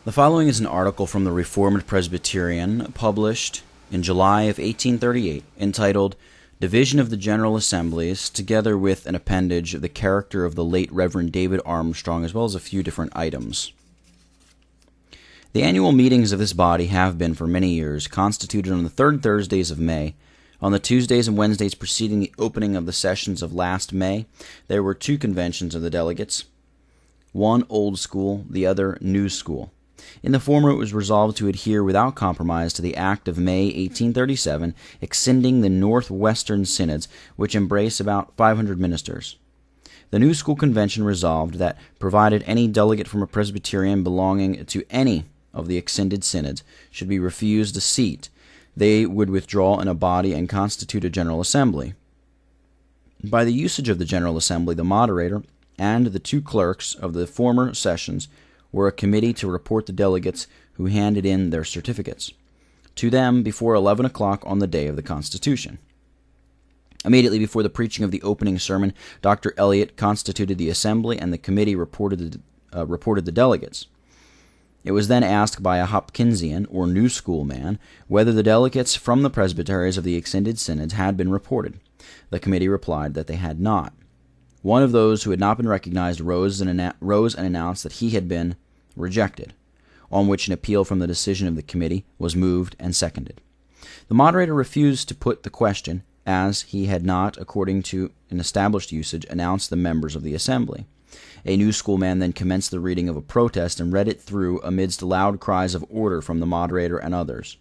The following is an article from the Reformed Presbyterian, published in July of 1838, entitled Division of the General Assemblies, together with an appendage of the character of the late Reverend David Armstrong, as well as a few different items. The annual meetings of this body have been, for many years, constituted on the third Thursdays of May. On the Tuesdays and Wednesdays preceding the opening of the sessions of last May, there were two conventions of the delegates, one old school, the other new school. In the former, it was resolved to adhere without compromise to the Act of May 1837, extending the Northwestern Synods, which embrace about 500 ministers. The New School Convention resolved that, provided any delegate from a Presbyterian belonging to any of the extended synods should be refused a seat, they would withdraw in a body and constitute a General Assembly. By the usage of the General Assembly, the moderator and the two clerks of the former sessions were a committee to report the delegates who handed in their certificates to them before 11 o'clock on the day of the Constitution. Immediately before the preaching of the opening sermon, Dr. Eliot constituted the assembly, and the committee reported the delegates. It was then asked by a Hopkinsian, or New School man, whether the delegates from the presbyteries of the extended synods had been reported. The committee replied that they had not. One of those who had not been recognized rose and announced that he had been rejected, on which an appeal from the decision of the committee was moved and seconded. The moderator refused to put the question, as he had not, according to an established usage, announced the members of the assembly. A New School man then commenced the reading of a protest and read it through amidst loud cries of order from the moderator and others.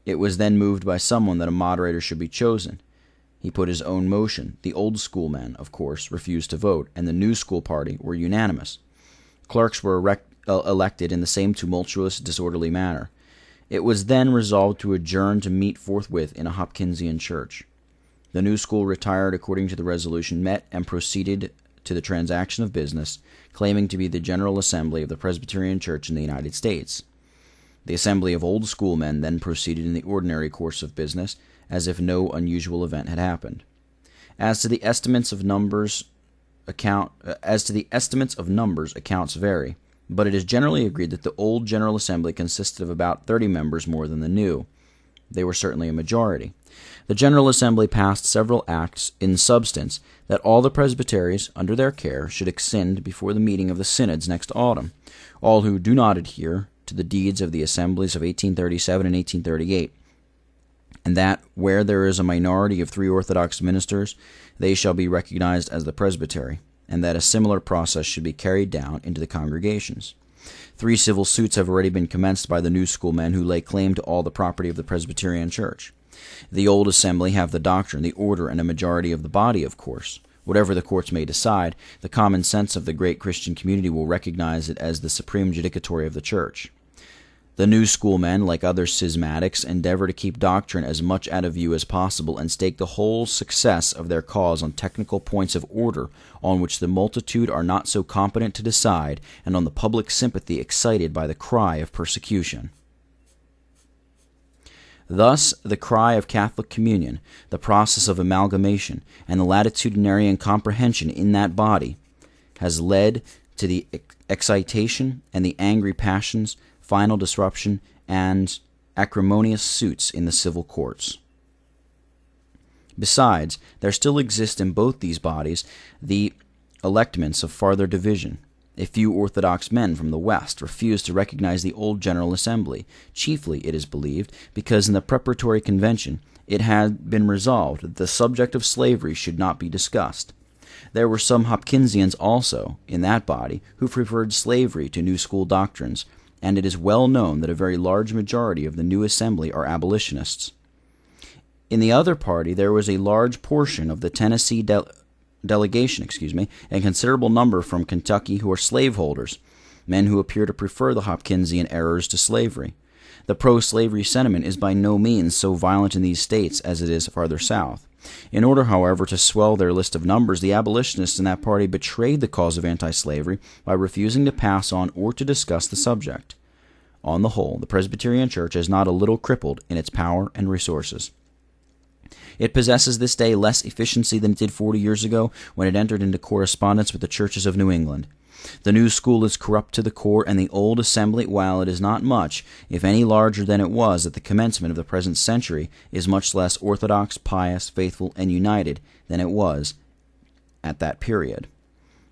It was then moved by someone that a moderator should be chosen. He put his own motion. The Old School men, of course, refused to vote, and the New School party were unanimous. Clerks were elected in the same tumultuous, disorderly manner. It was then resolved to adjourn to meet forthwith in a Hopkinsian church. The New School retired according to the resolution, met, and proceeded to the transaction of business, claiming to be the General Assembly of the Presbyterian Church in the United States. The Assembly of Old School men then proceeded in the ordinary course of business, as if no unusual event had happened. As to the estimates of numbers, accounts vary, but it is generally agreed that the old General Assembly consisted of about 30 members more than the new. They were certainly a majority. The General Assembly passed several acts in substance that all the presbyteries, under their care, should extend before the meeting of the synods next autumn. All who do not adhere to the deeds of the assemblies of 1837 and 1838, and that where there is a minority of 3 Orthodox ministers, they shall be recognized as the presbytery, and that a similar process should be carried down into the congregations. 3 civil suits have already been commenced by the New School men who lay claim to all the property of the Presbyterian Church. The Old Assembly have the doctrine, the order, and a majority of the body, of course. Whatever the courts may decide, the common sense of the great Christian community will recognize it as the supreme judicatory of the Church. The New School men, like other schismatics, endeavor to keep doctrine as much out of view as possible and stake the whole success of their cause on technical points of order on which the multitude are not so competent to decide, and on the public sympathy excited by the cry of persecution. Thus, the cry of Catholic communion, the process of amalgamation, and the latitudinarian comprehension in that body has led to the excitation and the angry passions, final disruption, and acrimonious suits in the civil courts. Besides, there still exist in both these bodies the electments of farther division. A few Orthodox men from the West refuse to recognize the old General Assembly, chiefly, it is believed, because in the preparatory convention it had been resolved that the subject of slavery should not be discussed. There were some Hopkinsians also in that body who preferred slavery to New School doctrines, and it is well known that a very large majority of the new assembly are abolitionists. In the other party there was a large portion of the Tennessee delegation, and considerable number from Kentucky who are slaveholders, men who appear to prefer the Hopkinsian errors to slavery. The pro-slavery sentiment is by no means so violent in these states as it is farther south. In order, however, to swell their list of numbers, the abolitionists in that party betrayed the cause of anti-slavery by refusing to pass on or to discuss the subject. On the whole, the Presbyterian Church is not a little crippled in its power and resources. It possesses this day less efficiency than it did 40 years ago when it entered into correspondence with the churches of New England. The new school is corrupt to the core, and the old assembly, while it is not much, if any larger than it was at the commencement of the present century, is much less orthodox, pious, faithful, and united than it was at that period.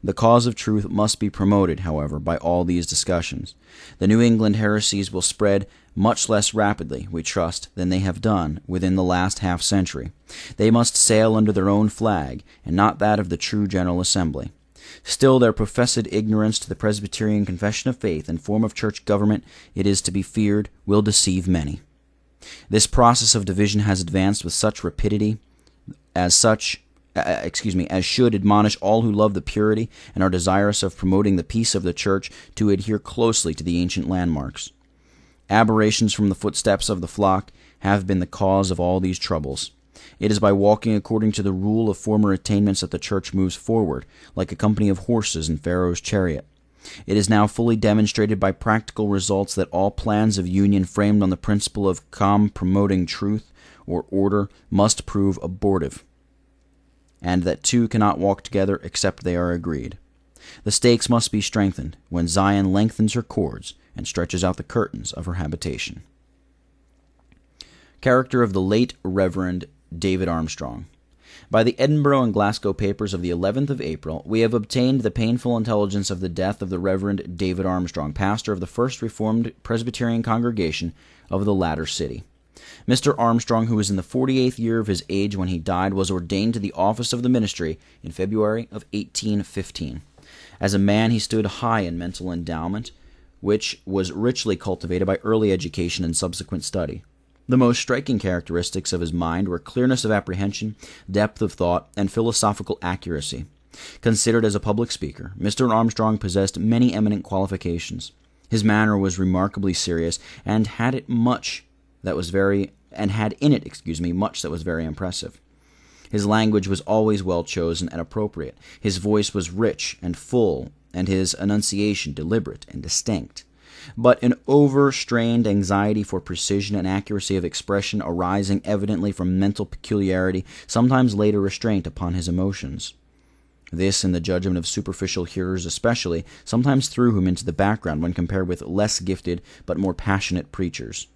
The cause of truth must be promoted, however, by all these discussions. The New England heresies will spread much less rapidly, we trust, than they have done within the last half-century. They must sail under their own flag, and not that of the true General Assembly. Still, their professed ignorance to the Presbyterian confession of faith and form of church government, it is to be feared, will deceive many. This process of division has advanced with such rapidity as should admonish all who love the purity and are desirous of promoting the peace of the church to adhere closely to the ancient landmarks. Aberrations from the footsteps of the flock have been the cause of all these troubles. It is by walking according to the rule of former attainments that the church moves forward, like a company of horses in Pharaoh's chariot. It is now fully demonstrated by practical results that all plans of union framed on the principle of promoting truth or order must prove abortive, and that two cannot walk together except they are agreed. The stakes must be strengthened when Zion lengthens her cords and stretches out the curtains of her habitation. Character of the late Reverend David Armstrong. By the Edinburgh and Glasgow papers of the 11th of April, we have obtained the painful intelligence of the death of the Reverend David Armstrong, pastor of the First Reformed Presbyterian congregation of the latter city. Mr. Armstrong, who was in the 48th year of his age when he died, was ordained to the office of the ministry in February of 1815. As a man, he stood high in mental endowment, which was richly cultivated by early education and subsequent study. The most striking characteristics of his mind were clearness of apprehension, depth of thought, and philosophical accuracy. Considered as a public speaker, Mr. Armstrong possessed many eminent qualifications. His manner was remarkably serious, and had in it much that was very impressive. His language was always well chosen and appropriate. His voice was rich and full, and his enunciation deliberate and distinct. But an overstrained anxiety for precision and accuracy of expression, arising evidently from mental peculiarity, sometimes laid a restraint upon his emotions. This, in the judgment of superficial hearers especially, sometimes threw him into the background when compared with less gifted but more passionate preachers.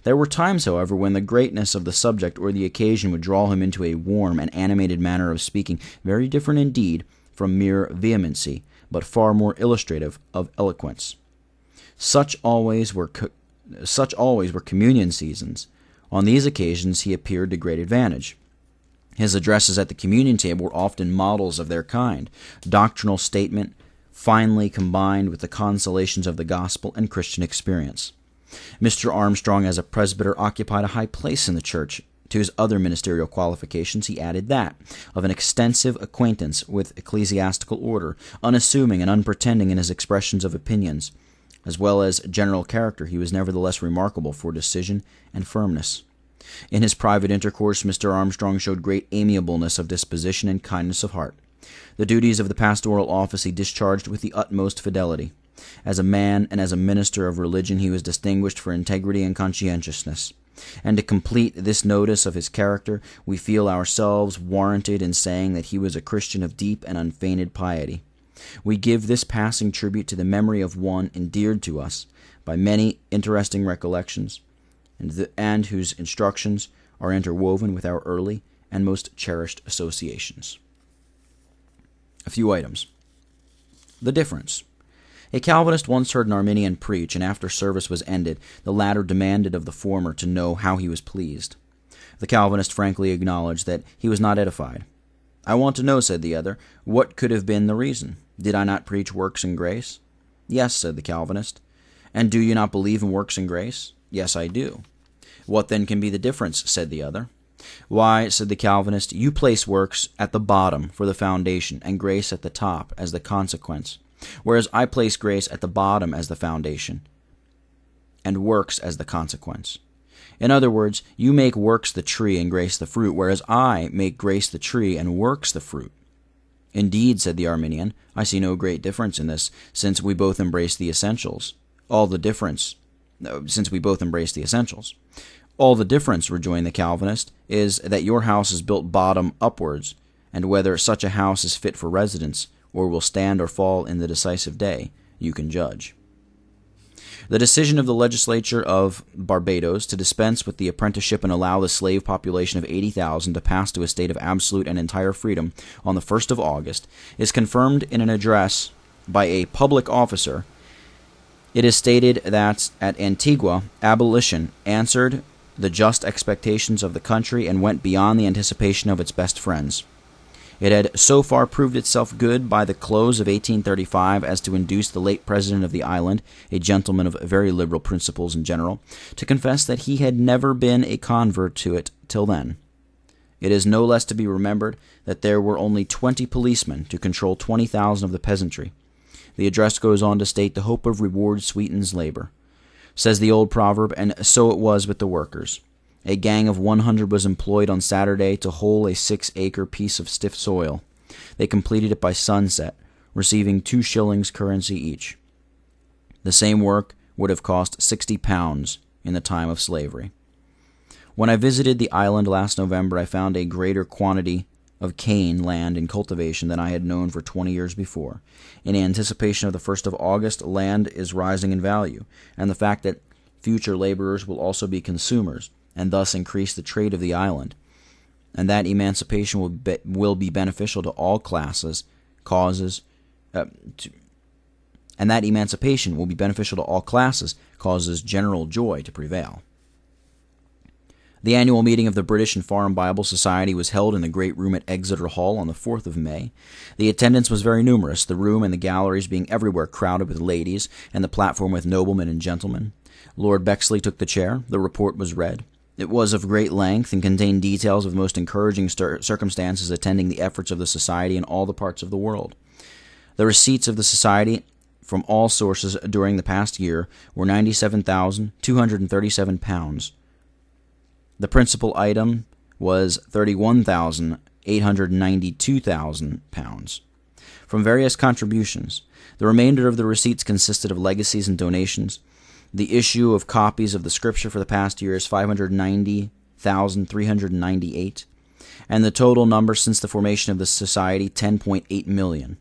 There were times, however, when the greatness of the subject or the occasion would draw him into a warm and animated manner of speaking, very different indeed from mere vehemency, but far more illustrative of eloquence. Such always were communion seasons. On these occasions he appeared to great advantage. His addresses at the communion table were often models of their kind, doctrinal statement finely combined with the consolations of the gospel and Christian experience. Mr. Armstrong, as a presbyter, occupied a high place in the church. To his other ministerial qualifications he added that of an extensive acquaintance with ecclesiastical order, unassuming and unpretending in his expressions of opinions. As well as general character, he was nevertheless remarkable for decision and firmness. In his private intercourse, Mr. Armstrong showed great amiableness of disposition and kindness of heart. The duties of the pastoral office he discharged with the utmost fidelity. As a man and as a minister of religion, he was distinguished for integrity and conscientiousness. And to complete this notice of his character, we feel ourselves warranted in saying that he was a Christian of deep and unfeigned piety. We give this passing tribute to the memory of one endeared to us by many interesting recollections, and whose instructions are interwoven with our early and most cherished associations. A few items. The difference. A Calvinist once heard an Arminian preach, and after service was ended, the latter demanded of the former to know how he was pleased. The Calvinist frankly acknowledged that he was not edified. "I want to know," said the other, "what could have been the reason? Did I not preach works and grace?" "Yes," said the Calvinist. "And do you not believe in works and grace?" "Yes, I do." "What then can be the difference?" said the other. "Why," said the Calvinist, "you place works at the bottom for the foundation, and grace at the top as the consequence, whereas I place grace at the bottom as the foundation, and works as the consequence. In other words, you make works the tree and grace the fruit, whereas I make grace the tree and works the fruit." "Indeed," said the Arminian, "I see no great difference in this, since we both embrace the essentials." "All the difference," rejoined the Calvinist, "is that your house is built bottom upwards, and whether such a house is fit for residence, or will stand or fall in the decisive day, you can judge. The decision of the legislature of Barbados to dispense with the apprenticeship and allow the slave population of 80,000 to pass to a state of absolute and entire freedom on the 1st of August is confirmed in an address by a public officer. It is stated that at Antigua, abolition answered the just expectations of the country and went beyond the anticipation of its best friends. It had so far proved itself good by the close of 1835 as to induce the late president of the island, a gentleman of very liberal principles in general, to confess that he had never been a convert to it till then. It is no less to be remembered that there were only 20 policemen to control 20,000 of the peasantry. The address goes on to state the hope of reward sweetens labor. Says the old proverb, and so it was with the workers. A gang of 100 was employed on Saturday to hoe a 6-acre piece of stiff soil. They completed it by sunset, receiving 2 shillings currency each. The same work would have cost £60 in the time of slavery. When I visited the island last November, I found a greater quantity of cane land in cultivation than I had known for 20 years before. In anticipation of the 1st of August, land is rising in value, and the fact that future laborers will also be consumers, and thus increase the trade of the island, and that emancipation will be beneficial to all classes, causes general joy to prevail. The annual meeting of the British and Foreign Bible Society was held in the great room at Exeter Hall on the 4th of May. The attendance was very numerous, the room and the galleries being everywhere crowded with ladies, and the platform with noblemen and gentlemen. Lord Bexley took the chair. The report was read. It was of great length and contained details of the most encouraging circumstances attending the efforts of the Society in all the parts of the world. The receipts of the Society from all sources during the past year were £97,237. The principal item was £31,892,000 from various contributions. The remainder of the receipts consisted of legacies and donations. The issue of copies of the Scripture for the past year is 590,398, and the total number since the formation of the Society, 10.8 million.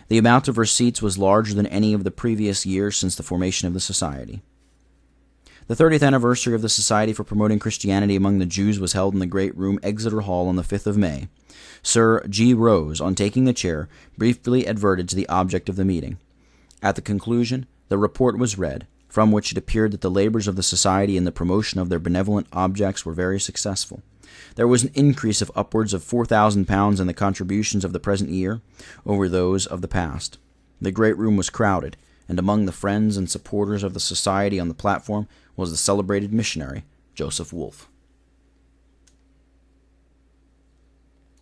The amount of receipts was larger than any of the previous years since the formation of the Society. The 30th anniversary of the Society for Promoting Christianity Among the Jews was held in the great room Exeter Hall on the 5th of May. Sir G. Rose, on taking the chair, briefly adverted to the object of the meeting. At the conclusion, the report was read, from which it appeared that the labors of the Society in the promotion of their benevolent objects were very successful. There was an increase of upwards of £4,000 in the contributions of the present year over those of the past. The great room was crowded, and among the friends and supporters of the Society on the platform was the celebrated missionary, Joseph Wolfe.